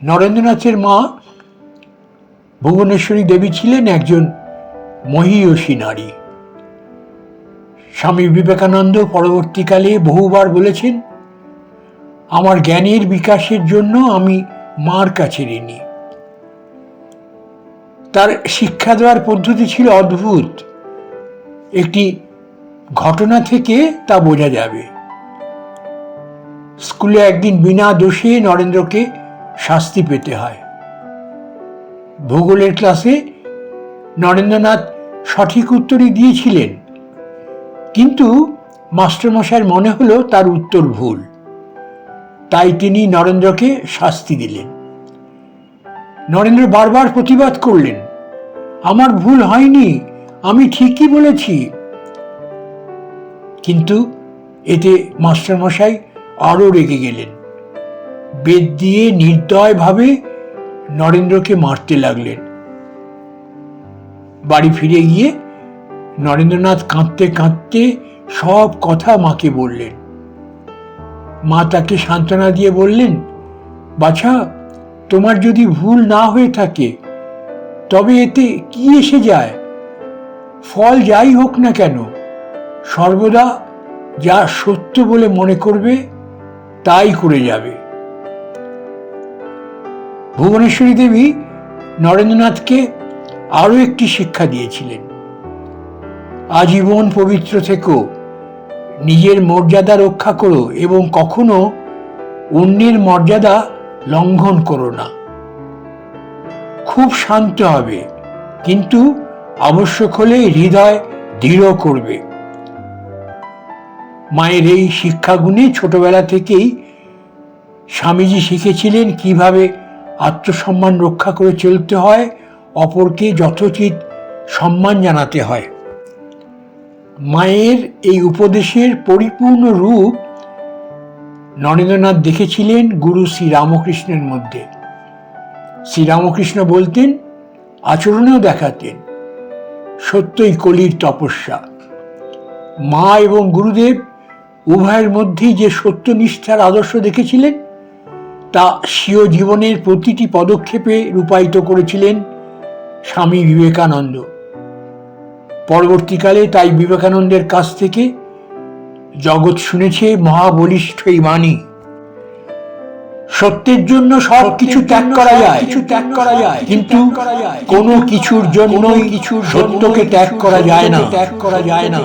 নরেন্দ্রনাথের মা ভুবনেশ্বরী দেবী ছিলেন একজন মহীয়সী নারী। স্বামী বিবেকানন্দ পরবর্তীকালে বহুবার বলেছেন, আমার জ্ঞানের বিকাশের জন্য আমি মার কাছে ঋণী। তার শিক্ষা দেওয়ার পদ্ধতি ছিল অদ্ভুত। একটি ঘটনা থেকে তা বোঝা যাবে। স্কুলে একদিন বিনা দোষে নরেন্দ্রকে শাস্তি পেতে হয়। ভূগোলের ক্লাসে নরেন্দ্রনাথ সঠিক উত্তরই দিয়েছিলেন, কিন্তু মাস্টারমশাইয়ের মনে হলো তার উত্তর ভুল। তাই তিনি নরেন্দ্রকে শাস্তি দিলেন। নরেন্দ্র বারবার প্রতিবাদ করলেন, আমার ভুল হয়নি, আমি ঠিকই বলেছি। কিন্তু এতে মাস্টারমশাই আরো রেগে গেলেন। বেত দিয়ে নির্দয়ভাবে নরেন্দ্রকে মারতে লাগলেন। বাড়ি ফিরে গিয়ে নরেন্দ্রনাথ কাঁদতে কাঁদতে সব কথা মাকে বললেন। মা তাকে সান্ত্বনা দিয়ে বললেন, বাছা, তোমার যদি ভুল না হয়ে থাকে তবে এতে কি এসে যায়? ফল যাই হোক না কেন, সর্বদা যা সত্য বলে মনে করবে তাই করে যাবে। ভুবনেশ্বরী দেবী নরেন্দ্রনাথকে আরো একটি শিক্ষা দিয়েছিলেন, আজীবন পবিত্র থেকো, নিজের মর্যাদা রক্ষা করো এবং কখনো অন্যের মর্যাদা লঙ্ঘন করো না। খুব শান্ত হবে, কিন্তু আবশ্যক হলে হৃদয় দৃঢ় করবে। মায়ের এই শিক্ষাগুণে ছোটবেলা থেকেই স্বামীজি শিখেছিলেন কিভাবে আত্মসম্মান রক্ষা করে চলতে হয়, অপরকে যথোচিত সম্মান জানাতে হয়। মায়ের এই উপদেশের পরিপূর্ণ রূপ নরেন্দ্রনাথ দেখেছিলেন গুরু শ্রীরামকৃষ্ণের মধ্যে। শ্রীরামকৃষ্ণ বলতেন, আচরণেও দেখাতেন, সত্যই কলির তপস্যা। মা এবং গুরুদেব উভয়ের মধ্যেই যে সত্যনিষ্ঠার আদর্শ দেখেছিলেন তা স্বীয় জীবনের প্রতিটি পদক্ষেপে রূপায়িত করেছিলেন স্বামী বিবেকানন্দ। পরবর্তীকালে তাই বিবেকানন্দের কাছ থেকে জগৎ শুনেছে মহাবলিষ্ঠ এই বাণী, সত্যের জন্য সব কিছু ত্যাগ করা যায়, কিন্তু কোনো কিছুর জন্যই সত্যকে ত্যাগ করা যায় না।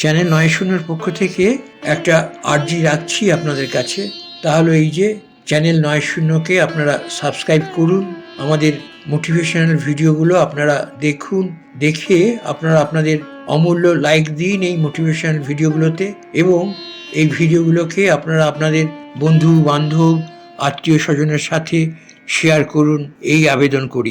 চ্যানেল ৯০ পক্ষ থেকে একটা আর্জি রাখছি আপনাদের কাছে, তাহলে এই যে চ্যানেল ৯০কে আপনারা সাবস্ক্রাইব করুন, আমাদের মোটিভেশনাল ভিডিওগুলো আপনারা দেখুন, দেখে আপনারা আপনাদের অমূল্য লাইক দিন এই মোটিভেশনাল ভিডিওগুলোতে, এবং এই ভিডিওগুলোকে আপনারা আপনাদের বন্ধু বান্ধব আত্মীয় স্বজনের সাথে শেয়ার করুন, এই আবেদন করি।